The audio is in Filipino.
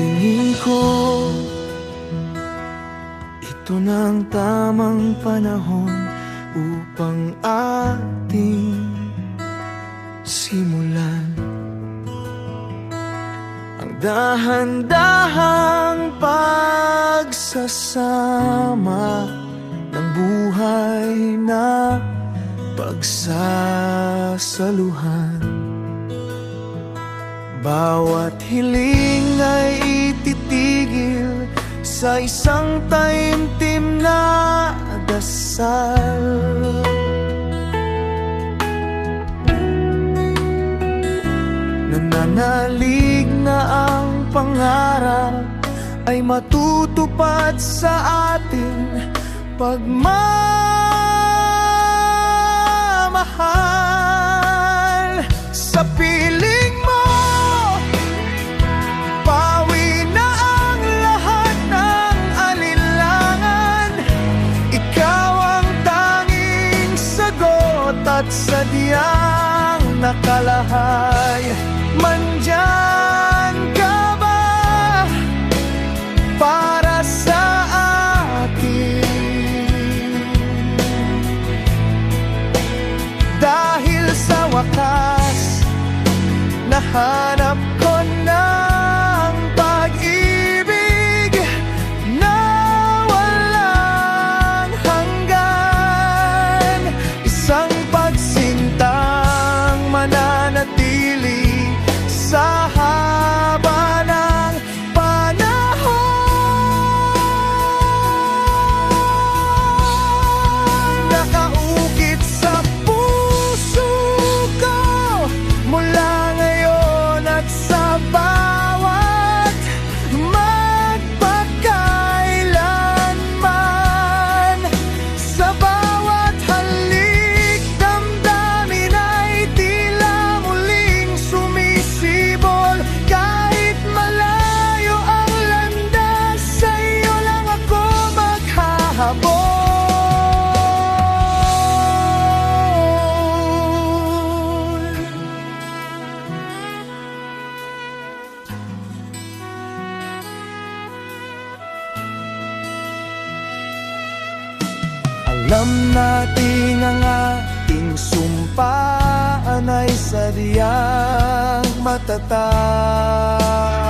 tingin ko, ito na ang tamang panahon upang ating simulan ang dahan-dahang pagsasama ng buhay na pagsasaluhan. Bawat hiling ay ititigil sa isang taimtim na dasal. Nananalig na ang pangarap ay matutupad sa ating pagmamahal. Sa piling mo, pawi na ang lahat ng alinlangan. Ikaw ang tanging sagot at sadyang nakalahay. Mandyan ka ba para sa akin? Dahil sa wakas, nahanap ko ng pag-ibig na walang hanggan. Isang pagsintang mananatili sa haba ng panahon. Nakaukit sa puso ko mula ngayon at sa bawat magpakailanman. Sa bawat halik, damdamin ay tila muling sumisibol. Kahit malayo ang landas, sa iyo lang ako maghahabol. Alam natin ang ating sumpaan ay sadyang matatag.